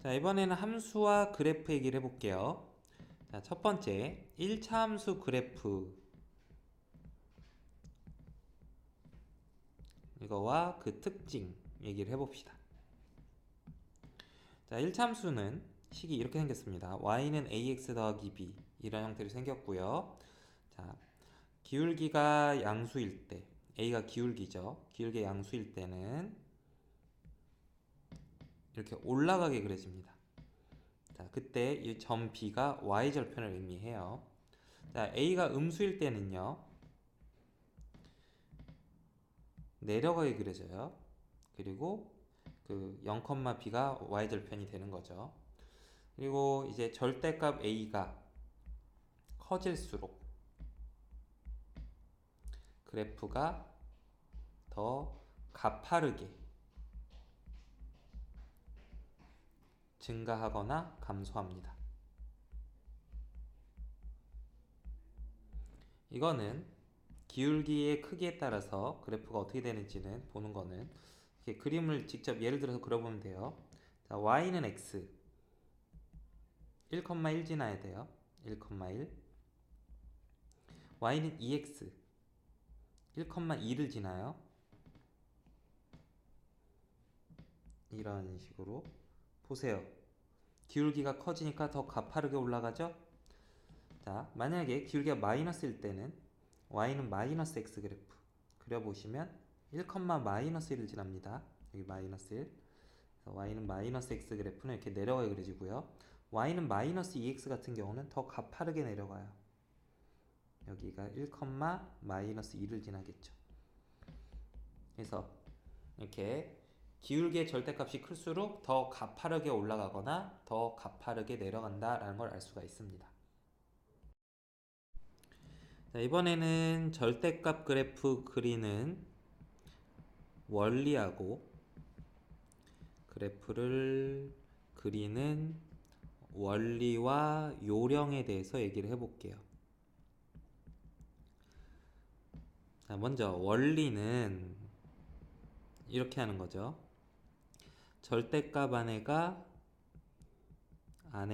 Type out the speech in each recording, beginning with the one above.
자, 이번에는 함수와 그래프 얘기를 해볼게요. 자, 첫 번째 1차 함수 그래프 이거와 그 특징 얘기를 해봅시다. 자, 1차 함수는 식이 이렇게 생겼습니다. y는 ax 더하기 b 이런 형태로 생겼고요. 자, 기울기가 양수일 때 a가 기울기죠. 기울기 양수일 때는 이렇게 올라가게 그려집니다. 자, 그때 이 점 b가 y절편을 의미해요. 자, a가 음수일 때는요 내려가게 그려져요. 그리고 그 0,b가 y절편이 되는 거죠. 그리고 이제 절대값 a가 커질수록 그래프가 더 가파르게 증가하거나 감소합니다. 이거는 기울기의 크기에 따라서 그래프가 어떻게 되는지는 보는 거는 이렇게 그림을 직접 예를 들어서 그려보면 돼요. 자, y는 x 1,1 지나야 돼요. 1,1 y는 2x 1,2를 지나요. 이런 식으로 보세요. 기울기가 커지니까 더 가파르게 올라가죠? 자, 만약에 기울기가 마이너스일 때는 y는 마이너스 x 그래프 그려보시면 1, 마이너스 1을 지납니다. 여기 마이너스 1. y는 마이너스 x 그래프는 이렇게 내려가게 그려지고요. y는 마이너스 2x 같은 경우는 더 가파르게 내려가요. 여기가 1, 마이너스 2를 지나겠죠. 그래서 이렇게 기울기의 절대값이 클수록 더 가파르게 올라가거나 더 가파르게 내려간다라는 걸 알 수가 있습니다. 자, 이번에는 절대값 그래프 그리는 원리하고 그래프를 그리는 원리와 요령에 대해서 얘기를 해볼게요. 자, 먼저 원리는 이렇게 하는 거죠. 절대값 안의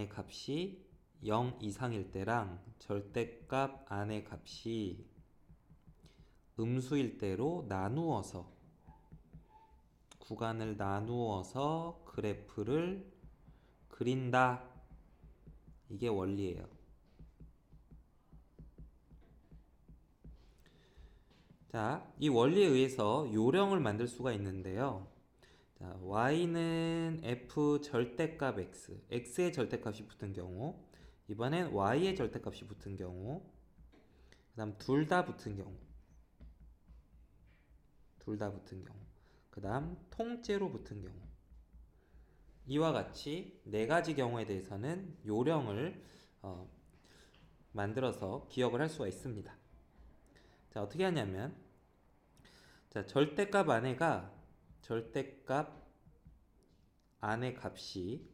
값이 0 이상일 때랑 절대값 안의 값이 음수일 때로 나누어서 구간을 나누어서 그래프를 그린다. 이게 원리예요. 자, 이 원리에 의해서 요령을 만들 수가 있는데요. 자, y는 f 절대값 x, x의 절대값이 붙은 경우, 이번엔 y의 절대값이 붙은 경우, 그 다음 둘 다 붙은 경우, 그 다음 통째로 붙은 경우, 이와 같이 네 가지 경우에 대해서는 요령을 만들어서 기억을 할 수가 있습니다. 자, 어떻게 하냐면, 자, 절대값 안의 값이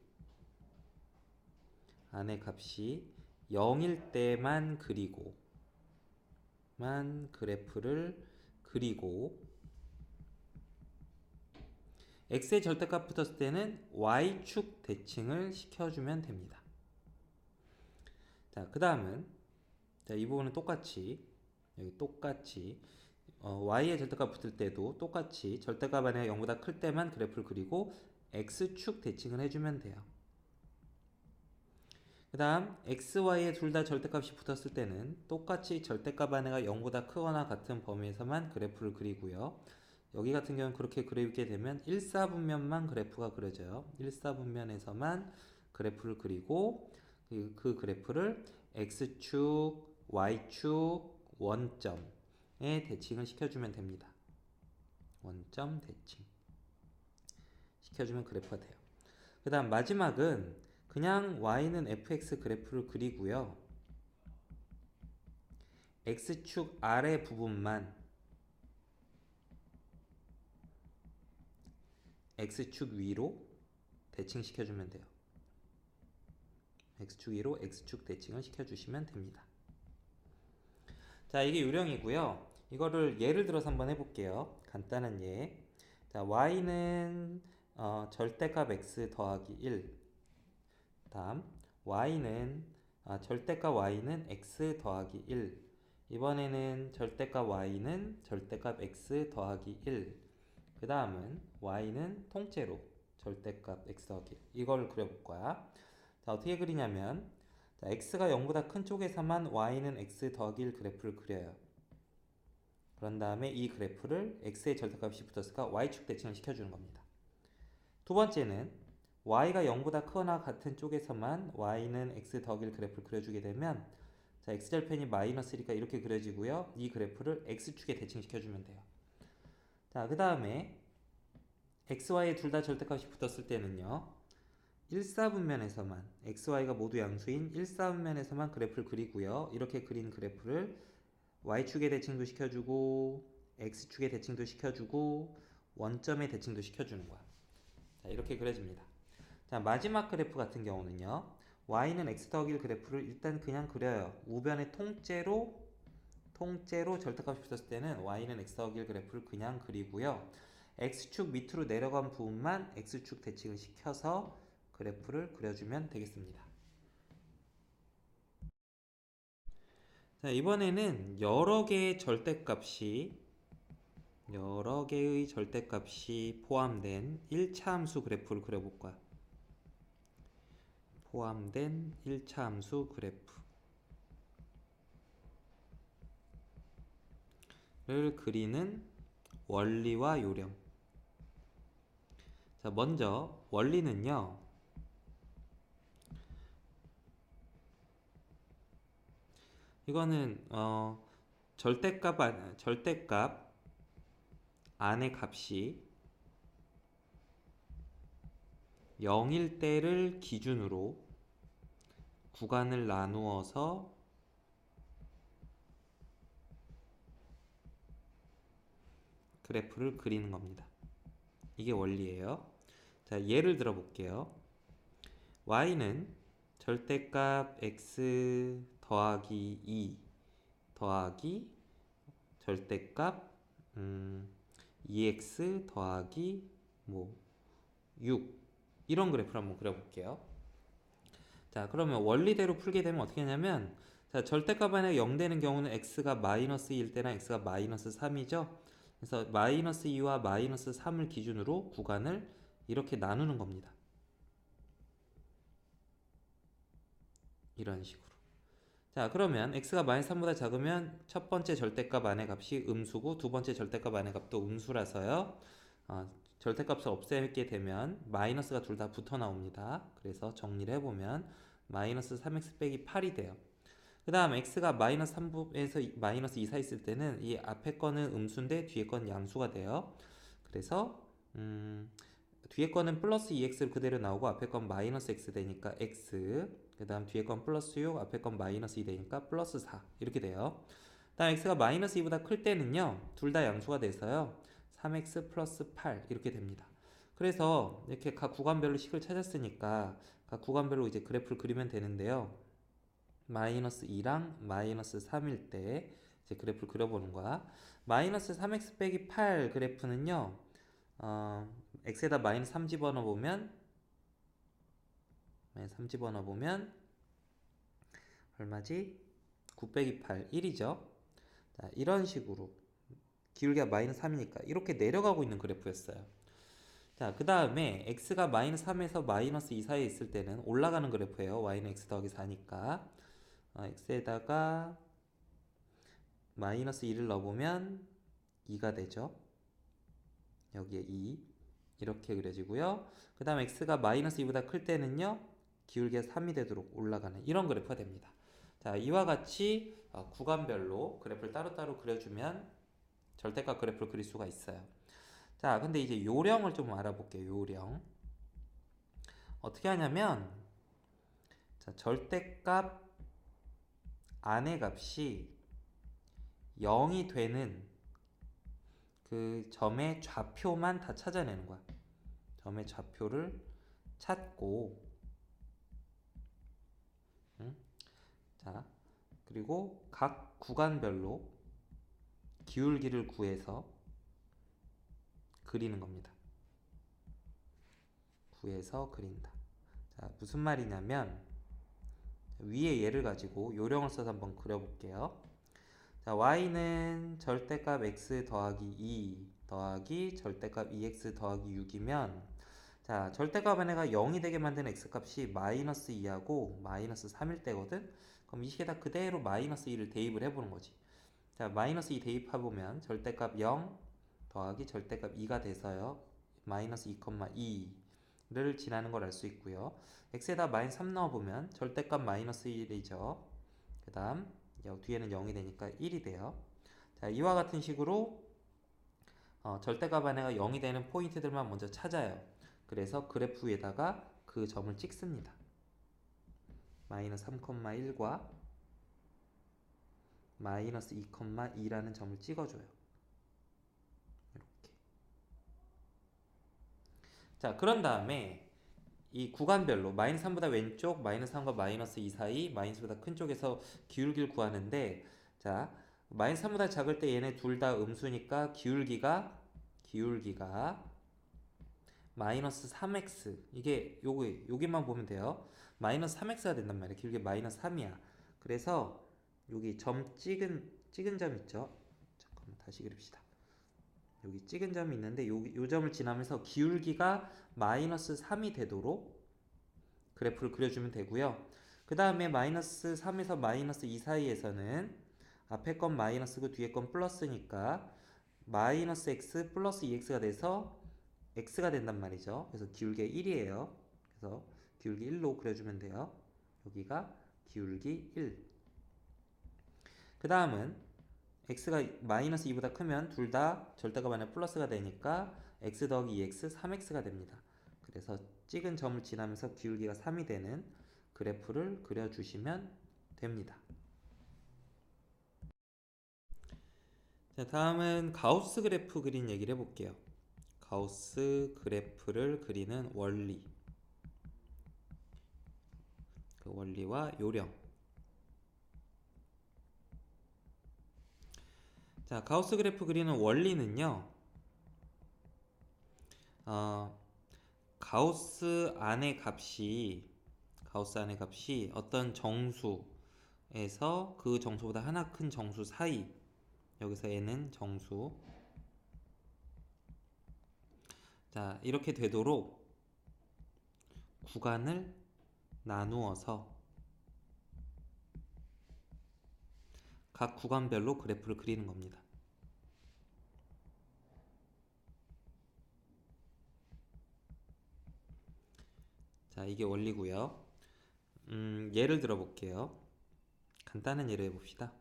0일 때만 그래프를 그리고 x의 절대값 붙었을 때는 y축 대칭을 시켜주면 됩니다. 자, 그 다음은 이 부분은 똑같이 y의 절대값 붙을 때도 똑같이 절대값 안에 0보다 클 때만 그래프를 그리고 x축 대칭을 해주면 돼요. 그 다음 x, y의 둘 다 절대값이 붙었을 때는 똑같이 절대값 안에가 0보다 크거나 같은 범위에서만 그래프를 그리고요. 여기 같은 경우는 그렇게 그리게 되면 1사분면만 그래프가 그려져요. 1사분면에서만 그래프를 그리고 그 그래프를 x축, y축, 원점에 대칭을 시켜주면 됩니다. 원점 대칭 시켜주면 그래프가 돼요. 그 다음 마지막은 그냥 y는 fx 그래프를 그리고요. x축 아래 부분만 x축 위로 대칭시켜주면 돼요. x축 위로 x축 대칭을 시켜주시면 됩니다. 자, 이게 요령이고요. 이거를 예를 들어서 한번 해볼게요. 간단한 예. 자, y는 절대값 x 더하기 1 다음 y는 절대값 y는 x 더하기 1. 이번에는 절대값 y는 절대값 x 더하기 1. 그 다음은 y는 통째로 절대값 x 더하기 1. 이걸 그려볼 거야. 자, 어떻게 그리냐면 자, x가 0보다 큰 쪽에서만 y는 x 더하기 1 그래프를 그려요. 그런 다음에 이 그래프를 x의 절대값이 붙었으니까 y축 대칭을 시켜주는 겁니다. 두 번째는 y가 0보다 크거나 같은 쪽에서만 y는 x 더하기 1 그래프를 그려주게 되면 자, x절편이 마이너스니까 이렇게 그려지고요. 이 그래프를 x축에 대칭시켜주면 돼요. 자, 그 다음에 x, y 둘 다 절대값이 붙었을 때는요. 1사분면에서만 x, y가 모두 양수인 1사분면에서만 그래프를 그리고요. 이렇게 그린 그래프를 y축에 대칭도 시켜주고 x축에 대칭도 시켜주고 원점에 대칭도 시켜주는 거야. 자, 이렇게 그려집니다. 자, 마지막 그래프 같은 경우는요. y는 x 더하기 1 그래프를 일단 그냥 그려요. 우변에 통째로 절대값이 붙었을 때는 y는 x 더하기 1 그래프를 그냥 그리고요. x축 밑으로 내려간 부분만 x축 대칭을 시켜서 그래프를 그려주면 되겠습니다. 자, 이번에는 여러 개의 절대값이 포함된 1차 함수 그래프를 그려볼 거야. 포함된 1차 함수 그래프를 그리는 원리와 요령. 자, 먼저 원리는요. 이거는 절대값 안의 값이 0일 때를 기준으로 구간을 나누어서 그래프를 그리는 겁니다. 이게 원리예요. 자, 예를 들어 볼게요. y는 절대값 x 더하기 2 더하기 절대값 2x 더하기 6 이런 그래프를 한번 그려볼게요. 자, 그러면 원리대로 풀게 되면 어떻게 하냐면 자, 절대값 안에 0 되는 경우는 x가 마이너스 1 때나 x가 마이너스 3이죠. 그래서 마이너스 2와 마이너스 3을 기준으로 구간을 이렇게 나누는 겁니다. 이런 식으로. 자, 그러면 x가 마이너스 3보다 작으면 첫 번째 절대값 안의 값이 음수고 두 번째 절대값 안의 값도 음수라서요. 절대값을 없애게 되면 마이너스가 둘 다 붙어 나옵니다. 그래서 정리를 해보면 마이너스 3x 빼기 8이 돼요. 그 다음 x가 마이너스 3에서 마이너스 2 사이 있을 때는 이 앞에 거는 음수인데 뒤에 건 양수가 돼요. 그래서 뒤에 거는 플러스 2x로 그대로 나오고 앞에 건 마이너스 x 되니까 x, 그 다음 뒤에 건 플러스 6, 앞에 건 마이너스 2 되니까 플러스 4 이렇게 돼요. 다음 x가 마이너스 2보다 클 때는요 둘 다 양수가 돼서요 3x 플러스 8 이렇게 됩니다. 그래서 이렇게 각 구간별로 식을 찾았으니까 각 구간별로 이제 그래프를 그리면 되는데요. 마이너스 2랑 마이너스 3일 때 이제 그래프를 그려보는 거야. 마이너스 3x 빼기 8 그래프는요. x에다 마이너스 3 집어넣어보면 얼마지? 9 빼기 8 1이죠. 자, 이런 식으로 기울기가 마이너스 3이니까 이렇게 내려가고 있는 그래프였어요. 자, 그 다음에 x가 마이너스 3에서 마이너스 2 사이에 있을 때는 올라가는 그래프예요. y는 x 더하기 4니까 x에다가 마이너스 2를 넣어보면 2가 되죠. 여기에 2 이렇게 그려지고요. 그 다음 x가 마이너스 2보다 클 때는요 기울기가 3이 되도록 올라가는 이런 그래프가 됩니다. 자, 이와 같이 구간별로 그래프를 따로따로 그려주면 절대값 그래프를 그릴 수가 있어요. 자, 근데 이제 요령을 좀 알아볼게요. 요령 어떻게 하냐면 자, 절대값 안의 값이 0이 되는 그 점의 좌표만 다 찾아내는 거야. 점의 좌표를 찾고 자, 그리고 각 구간별로 기울기를 구해서 그리는 겁니다. 구해서 그린다. 자, 무슨 말이냐면 위에 예를 가지고 요령을 써서 한번 그려볼게요. 자, y는 절대값 x 더하기 2 더하기 절대값 2x 더하기 6이면 자, 절대값 안에가 0이 되게 만드는 x값이 마이너스 2하고 마이너스 3일 때거든? 그럼 이 식에다 그대로 마이너스 2를 대입을 해보는 거지. 자, 마이너스 2 대입해보면 절대값 0 더하기 절대값 2가 돼서요. 마이너스 2,2를 지나는 걸 알 수 있고요. x에다 마이너스 3 넣어보면 절대값 마이너스 1이죠. 그 다음 뒤에는 0이 되니까 1이 돼요. 자, 이와 같은 식으로 절대값 안에가 0이 되는 포인트들만 먼저 찾아요. 그래서 그래프 위에다가 그 점을 찍습니다. 마이너스 3,1과 마이너스 2,2라는 점을 찍어줘요. 이렇게. 자, 그런 다음에 이 구간별로 마이너스 3보다 왼쪽, 마이너스 3과 마이너스 2 사이, 마이너스보다 큰 쪽에서 기울기를 구하는데 자, 마이너스 3보다 작을 때 얘네 둘 다 음수니까 기울기가 마이너스 3x 이게 여기만 보면 돼요. 마이너스 3x가 된단 말이에요. 기울기 마이너스 3이야. 그래서 여기 점 찍은 점 있죠? 잠깐만 다시 그립시다. 여기 찍은 점이 있는데 요 점을 지나면서 기울기가 마이너스 3이 되도록 그래프를 그려주면 되고요. 그 다음에 마이너스 3에서 마이너스 2 사이에서는 앞에 건 마이너스고 뒤에 건 플러스니까 마이너스 x 플러스 2x가 돼서 x가 된단 말이죠. 그래서 기울기가 1이에요. 그래서 기울기 1로 그려주면 돼요. 여기가 기울기 1. 그 다음은 x가 마이너스 2보다 크면 둘 다 절대값 안에 플러스가 되니까 x 더하기 2x 3x가 됩니다. 그래서 찍은 점을 지나면서 기울기가 3이 되는 그래프를 그려주시면 됩니다. 자, 다음은 가우스 그래프 그린 얘기를 해볼게요. 가우스 그래프를 그리는 원리, 그 원리와 요령. 자, 가우스 그래프 그리는 원리는요, 가우스 안의 값이 어떤 정수에서 그 정수보다 하나 큰 정수 사이, 여기서 n은 정수, 자, 이렇게 되도록 구간을 나누어서 각 구간별로 그래프를 그리는 겁니다. 자, 이게 원리고요. 예를 들어 볼게요. 간단한 예를 해봅시다.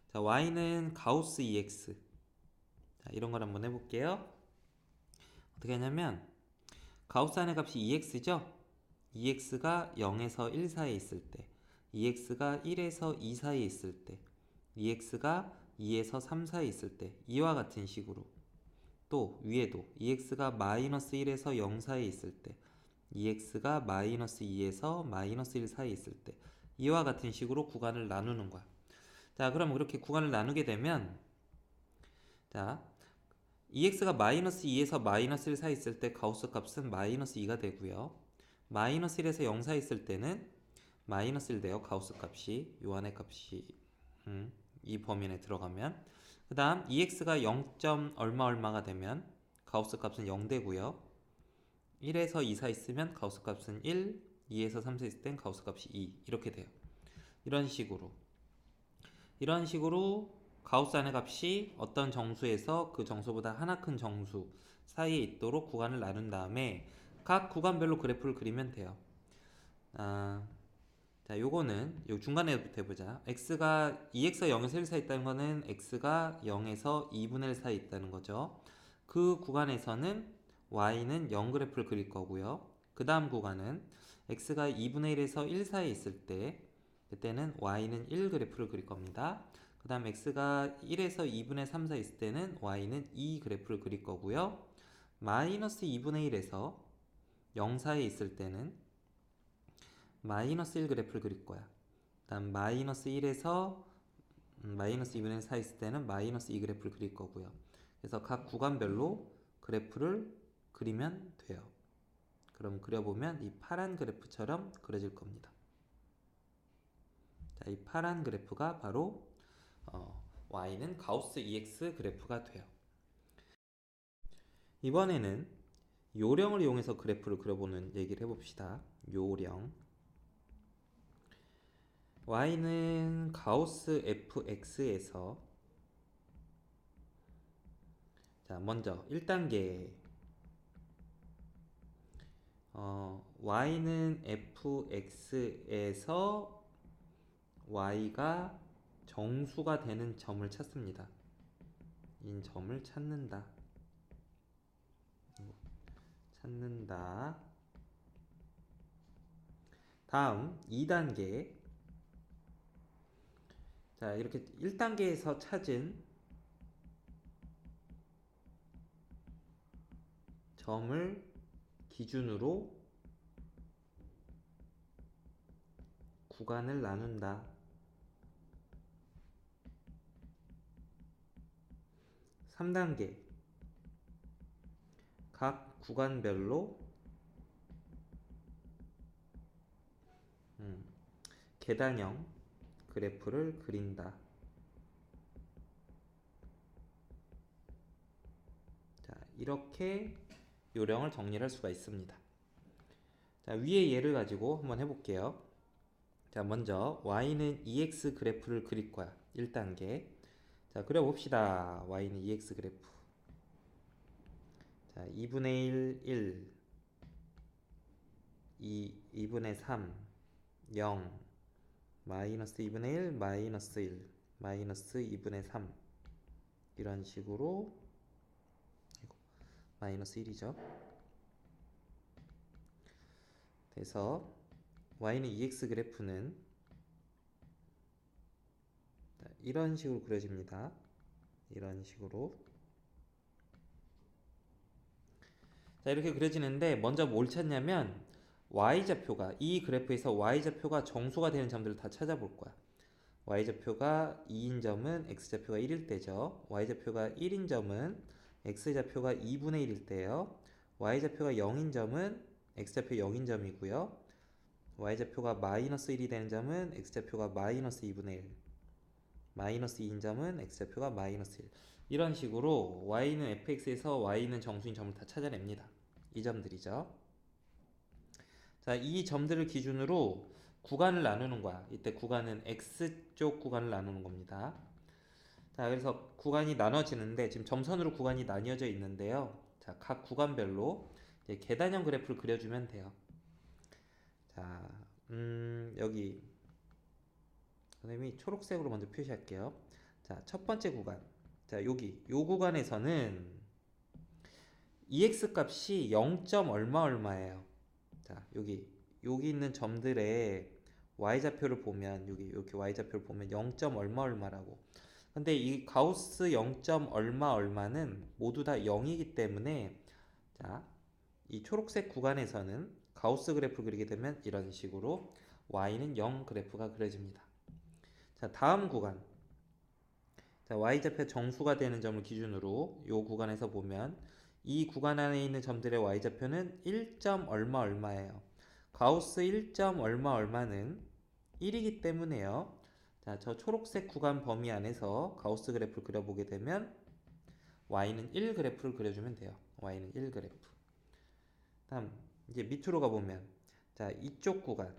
자, y는 가우스 EX. 자, 이런 걸 한번 해볼게요. 어떻게 하냐면 가우스 안의 값이 EX죠? EX가 0에서 1 사이에 있을 때, EX가 1에서 2 사이에 있을 때, EX가 2에서 3 사이에 있을 때, 이와 같은 식으로 또 위에도 EX가 마이너스 1에서 0 사이에 있을 때, EX가 마이너스 2에서 마이너스 1 사이에 있을 때, 이와 같은 식으로 구간을 나누는 거야. 자, 그럼 그렇게 구간을 나누게 되면 자, EX가 마이너스 2에서 마이너스 1 사이 있을 때 가우스 값은 마이너스 2가 되고요. 마이너스 1에서 0 사이 있을 때는 마이너스 1 돼요. 가우스 값이 요 안의 값이 이 범위 안에 들어가면 그 다음 EX가 0. 얼마가 되면 가우스 값은 0 되고요. 1에서 2 사이 있으면 가우스 값은 1, 2에서 3 사이 있을 땐 가우스 값이 2 이렇게 돼요. 이런 식으로 가우스 안의 값이 어떤 정수에서 그 정수보다 하나 큰 정수 사이에 있도록 구간을 나눈 다음에 각 구간별로 그래프를 그리면 돼요. 자, 요거는 요 중간에부터 해보자. x가 2x가 0에서 1 사이 있다는 거는 x가 0에서 2분의 1 사이 있다는 거죠. 그 구간에서는 y는 0 그래프를 그릴 거고요. 그 다음 구간은 x가 2분의 1에서 1 사이에 있을 때 그때는 y는 1 그래프를 그릴 겁니다. 그 다음 x가 1에서 2분의 3 사이 있을 때는 y는 2 그래프를 그릴 거고요. 마이너스 2분의 1에서 0 사이에 있을 때는 마이너스 1 그래프를 그릴 거야. 그 다음 마이너스 1에서 마이너스 2분의 1 사이 있을 때는 마이너스 2 그래프를 그릴 거고요. 그래서 각 구간별로 그래프를 그리면 돼요. 그럼 그려보면 이 파란 그래프처럼 그려질 겁니다. 자, 이 파란 그래프가 바로 y는 가우스 EX 그래프가 돼요. 이번에는 요령을 이용해서 그래프를 그려보는 얘기를 해봅시다. 요령. y는 가우스 fx에서 자, 먼저 1단계 y는 fx에서 y가 정수가 되는 점을 찾습니다. 이 점을 찾는다. 다음 2단계. 자, 이렇게 1단계에서 찾은 점을 기준으로 구간을 나눈다. 3단계. 각 구간별로 계단형 그래프를 그린다. 자, 이렇게 요령을 정리할 수가 있습니다. 자, 위에 예를 가지고 한번 해볼게요. 자, 먼저 y는 EX 그래프를 그릴 거야. 1단계. 자, 그려봅시다. y는 EX 그래프. 자, 2분의 1, 2분의 3, 0, 마이너스 2분의 1, 마이너스 1, 마이너스 2분의 3 이런 식으로 마이너스 1이죠. 그래서 y는 EX 그래프는 이런 식으로 그려집니다. 이런 식으로. 자, 이렇게 그려지는데 먼저 뭘 찾냐면 y좌표가 이 그래프에서 y좌표가 정수가 되는 점들을 다 찾아볼 거야. y좌표가 2인 점은 x좌표가 1일 때죠. y좌표가 1인 점은 x좌표가 2분의 1일 때요. y좌표가 0인 점은 x좌표 0인 점이고요. y좌표가 마이너스 1이 되는 점은 x좌표가 마이너스 2분의 1, 마이너스 2인 점은 x좌표가 마이너스 1. 이런 식으로 y는 fx에서 y는 정수인 점을 다 찾아냅니다. 이 점들이죠. 자, 이 점들을 기준으로 구간을 나누는 거야. 이때 구간은 x쪽 구간을 나누는 겁니다. 자, 그래서 구간이 나눠지는데 지금 점선으로 구간이 나뉘어져 있는데요. 자, 각 구간별로 이제 계단형 그래프를 그려주면 돼요. 자, 여기 선생님이 초록색으로 먼저 표시할게요. 자, 첫 번째 구간. 자, 여기 요 구간에서는 EX 값이 0. 얼마 얼마예요. 자, 여기 있는 점들의 y좌표를 보면 여기 y좌표를 보면 0. 얼마 얼마라고. 근데 이 가우스 0. 얼마 얼마는 모두 다 0이기 때문에 자, 이 초록색 구간에서는 가우스 그래프를 그리게 되면 이런 식으로 y는 0 그래프가 그려집니다. 자, 다음 구간. 자, y좌표 정수가 되는 점을 기준으로 이 구간에서 보면 이 구간 안에 있는 점들의 y좌표는 1. 얼마 얼마예요. 가우스 1. 얼마 얼마는 1이기 때문에요. 자, 저 초록색 구간 범위 안에서 가우스 그래프를 그려보게 되면 y는 1 그래프를 그려주면 돼요. y는 1 그래프. 다음 이제 밑으로 가보면 자, 이쪽 구간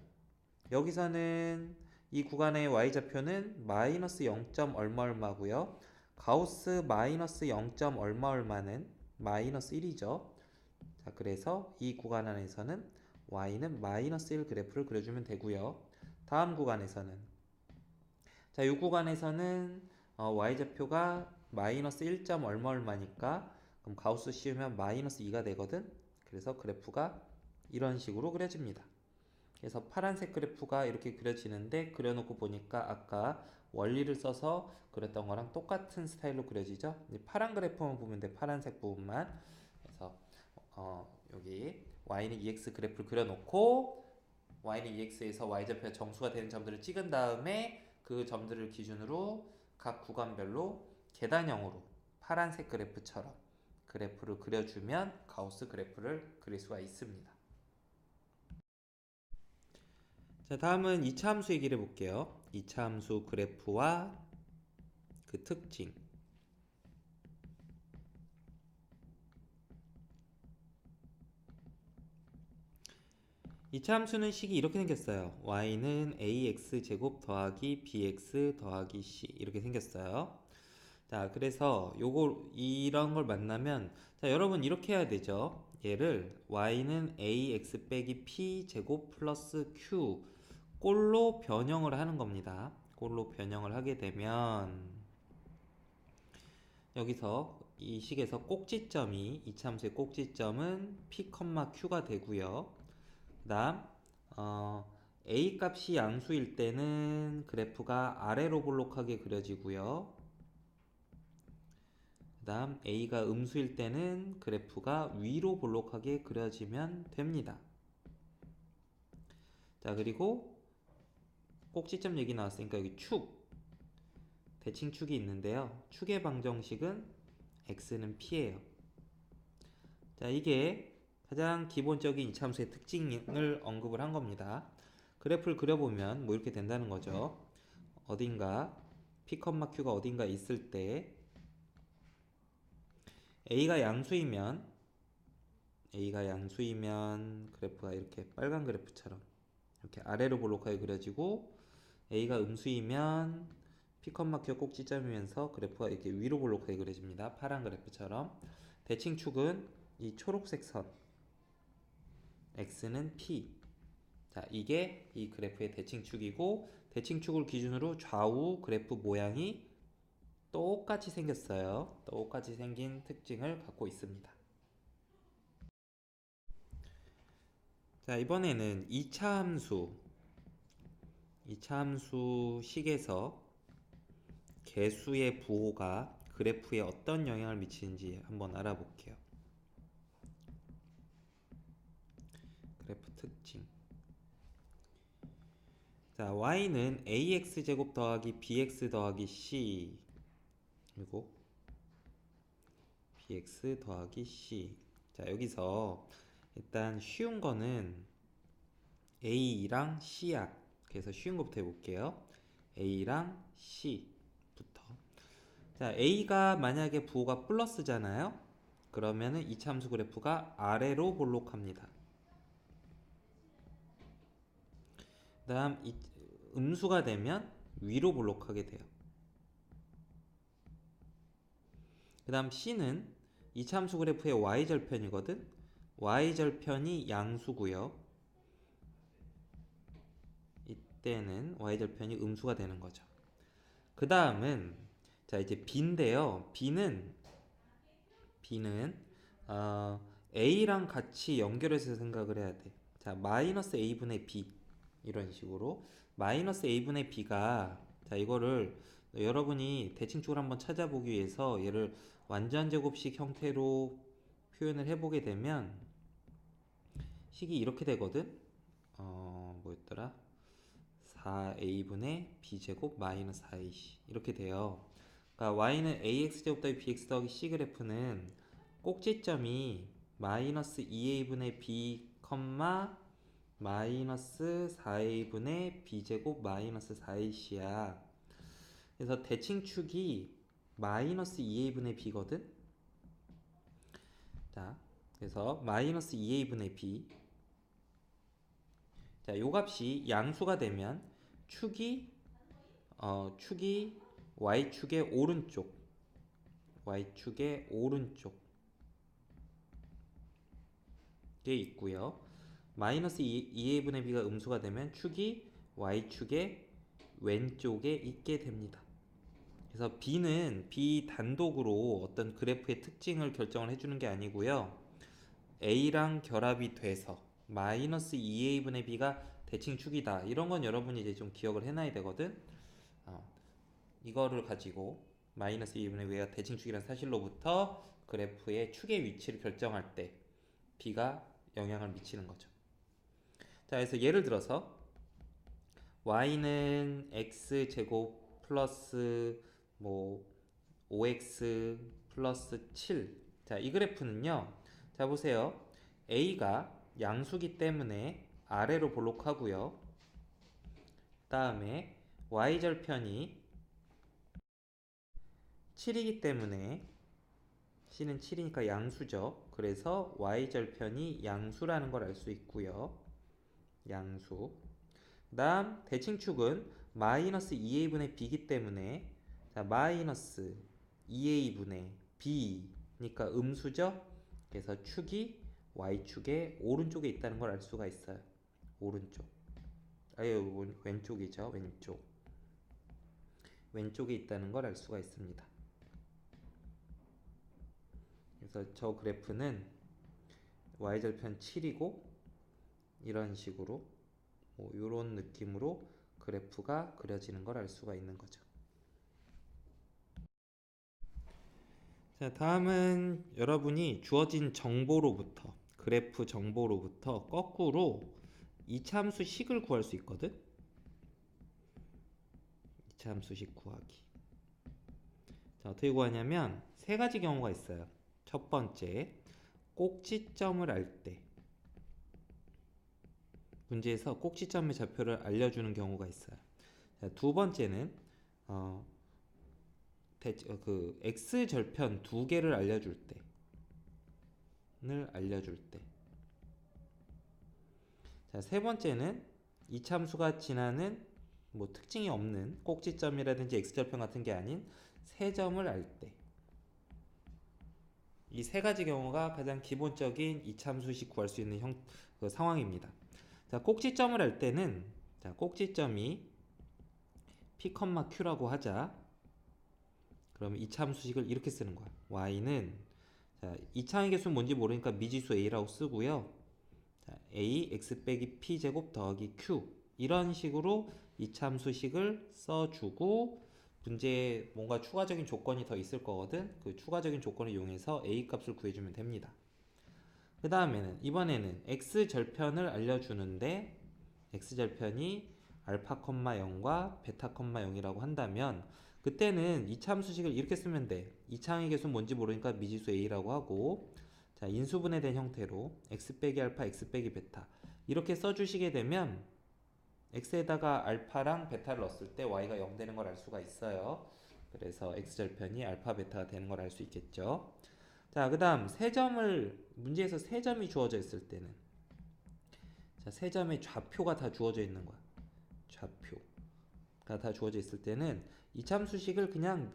여기서는 이 구간의 y좌표는 마이너스 0. 얼마 얼마고요. 가우스 마이너스 0. 얼마 얼마는 마이너스 1이죠. 자, 그래서 이 구간 안에서는 y는 마이너스 1 그래프를 그려주면 되고요. 다음 구간에서는 자, 이 구간에서는 y좌표가 마이너스 1. 얼마 얼마니까 그럼 가우스 씌우면 마이너스 2가 되거든. 그래서 그래프가 이런 식으로 그려집니다. 그래서 파란색 그래프가 이렇게 그려지는데 그려놓고 보니까 아까 원리를 써서 그렸던 거랑 똑같은 스타일로 그려지죠. 파란 그래프만 보면 돼. 파란색 부분만. 그래서 여기 y는 EX 그래프를 그려놓고 y는 EX에서 y좌표가 정수가 되는 점들을 찍은 다음에 그 점들을 기준으로 각 구간별로 계단형으로 파란색 그래프처럼 그래프를 그려주면 가우스 그래프를 그릴 수가 있습니다. 자, 다음은 2차 함수 얘기를 해볼게요. 2차 함수 그래프와 그 특징. 2차 함수는 식이 이렇게 생겼어요. y는 ax제곱 더하기 bx 더하기 c 이렇게 생겼어요. 자, 그래서 이런 걸 만나면, 자, 여러분 이렇게 해야 되죠. 얘를 y는 ax 빼기 p 제곱 플러스 q 꼴로 변형을 하는 겁니다. 꼴로 변형을 하게 되면 여기서 이 식에서 꼭지점이, 이참수의 꼭지점은 p, q가 되고요. 그 다음 a 값이 양수일 때는 그래프가 아래로 볼록하게 그려지고요. 그 다음 a가 음수일 때는 그래프가 위로 볼록하게 그려지면 됩니다. 자, 그리고 꼭지점 얘기 나왔으니까 여기 대칭축이 있는데요. 축의 방정식은 x는 p예요. 자, 이게 가장 기본적인 이차함수의 특징을 언급을 한 겁니다. 그래프를 그려보면 뭐 이렇게 된다는 거죠. 어딘가 p, q가 어딘가 있을 때 a가 양수이면 그래프가 이렇게 빨간 그래프처럼 이렇게 아래로 볼록하게 그려지고, a가 음수이면 p, q 꼭지점이면서 그래프가 이렇게 위로 볼록하게 그려집니다. 파란 그래프처럼. 대칭축은 이 초록색 선 x는 p. 자, 이게 이 그래프의 대칭축이고, 대칭축을 기준으로 좌우 그래프 모양이 똑같이 생겼어요. 똑같이 생긴 특징을 갖고 있습니다. 자, 이번에는 2차 함수 식에서 개수의 부호가 그래프에 어떤 영향을 미치는지 한번 알아볼게요. 그래프 특징. 자, y는 ax제곱 더하기 bx 더하기 c, 그리고 bx 더하기 c. 자, 여기서 일단 쉬운 거는 a랑 c야. 그래서 쉬운 것부터 해볼게요. a랑 c부터. 자, a가 만약에 부호가 플러스잖아요. 그러면은 이 참수 그래프가 아래로 볼록합니다. 그 다음 음수가 되면 위로 볼록하게 돼요. 그 다음 c는 이차함수 그래프의 y절편이거든. y절편이 양수고요. 이때는 y절편이 음수가 되는 거죠. 그 다음은 자, 이제 b인데요. b는 a랑 같이 연결해서 생각을 해야 돼. 자, 마이너스 a분의 b 이런 식으로 마이너스 a분의 b가, 자, 이거를 여러분이 대칭축을 한번 찾아보기 위해서 얘를 완전제곱식 형태로 표현을 해보게 되면 식이 이렇게 되거든. 뭐였더라? 4a분의 b제곱 마이너스 4ac 이렇게 돼요. 그러니까 y는 ax제곱 더하기 bx 더하기 c 그래프는 꼭지점이 마이너스 2a분의 b, 마이너스 4a분의 b제곱 마이너스 4ac야. 그래서 대칭축이 마이너스 2a분의 b거든. 자, 그래서 마이너스 2a분의 b. 자, 요 값이 양수가 되면 축이 y축의 오른쪽에 있고요. 마이너스 2a분의 b가 음수가 되면 축이 y축의 왼쪽에 있게 됩니다. 그래서 b는 b 단독으로 어떤 그래프의 특징을 결정을 해주는 게 아니고요. a랑 결합이 돼서 마이너스 2a분의 b가 대칭축이다. 이런 건 여러분이 이제 좀 기억을 해놔야 되거든. 이거를 가지고 마이너스 2분의 b가 대칭축이라는 사실로부터 그래프의 축의 위치를 결정할 때 b가 영향을 미치는 거죠. 자, 그래서 예를 들어서 y는 x제곱 플러스 뭐 5x 플러스 7. 자, 이 그래프는요. 자, 보세요. a가 양수기 때문에 아래로 볼록하고요. 다음에 y절편이 7이기 때문에 c는 7이니까 양수죠. 그래서 y절편이 양수라는 걸 알 수 있고요. 양수. 그 다음 대칭축은 마이너스 2a분의 b이기 때문에 자, 마이너스 2a분의 b니까 음수죠. 그래서 축이 y축의 오른쪽에 있다는 걸 알 수가 있어요. 오른쪽. 아유, 왼쪽이죠. 왼쪽. 왼쪽에 있다는 걸 알 수가 있습니다. 그래서 저 그래프는 y절편 7이고 이런 식으로 뭐 이런 느낌으로 그래프가 그려지는 걸 알 수가 있는 거죠. 자, 다음은 여러분이 주어진 정보로부터 그래프 정보로부터 거꾸로 이차함수식을 구할 수 있거든. 이차함수식 구하기. 자, 어떻게 구하냐면 세 가지 경우가 있어요. 첫 번째, 꼭지점을 알 때 문제에서 꼭지점의 좌표를 알려주는 경우가 있어요. 자, 두 번째는 x절편 두 개를 알려줄 때. 자, 세 번째는 이차함수가 지나는 뭐 특징이 없는 꼭지점이라든지 x절편 같은 게 아닌 세 점을 알 때. 이 세 가지 경우가 가장 기본적인 이차함수식 구할 수 있는 상황입니다. 자, 꼭지점을 알 때는 자, 꼭지점이 p, q라고 하자. 그러면 이차함수식을 이렇게 쓰는 거야. y는 자, 이차항의 개수는 뭔지 모르니까 미지수 a라고 쓰고요. 자, a x 빼기 p 제곱 더하기 q 이런 식으로 이차함수식을 써주고 문제에 뭔가 추가적인 조건이 더 있을 거거든. 그 추가적인 조건을 이용해서 a 값을 구해주면 됩니다. 그 다음에는 이번에는 x절편을 알려주는데 x절편이 알파, 0과 베타, 0이라고 한다면 그때는 이차함수식을 이렇게 쓰면 돼. 이차항의 개수는 뭔지 모르니까 미지수 a라고 하고 자, 인수분해된 형태로 x 빼기 알파, x 빼기 베타 이렇게 써주시게 되면 x에다가 알파랑 베타를 넣었을 때 y가 0 되는 걸 알 수가 있어요. 그래서 x절편이 알파, 베타가 되는 걸 알 수 있겠죠. 자, 그 다음 문제에서 세 점이 주어져 있을 때는 자, 세 점의 좌표가 다 주어져 있는 거야. 좌표가 다 주어져 있을 때는 이차함수식을 그냥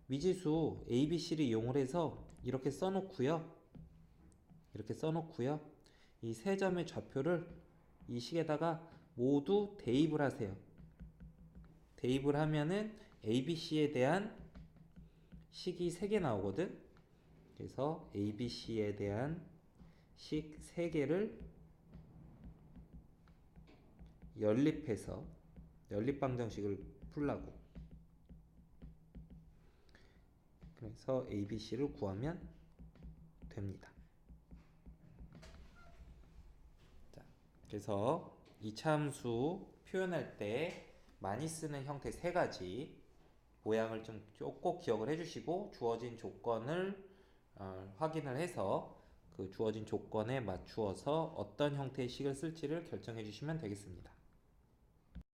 미지수 a, b, c를 이용을 해서 이렇게 써놓고요. 이 세 점의 좌표를 이 식에다가 모두 대입을 하세요. 대입을 하면은 a, b, c에 대한 식이 3개 나오거든. 그래서 a, b, c에 대한 식 3개를 연립해서 연립방정식을 풀라고. 그래서 a, b, c를 구하면 됩니다. 자, 그래서 이차함수 표현할 때 많이 쓰는 형태 세 가지 모양을 좀 꼭 기억을 해주시고 주어진 조건을 확인을 해서 그 주어진 조건에 맞추어서 어떤 형태의 식을 쓸지를 결정해 주시면 되겠습니다.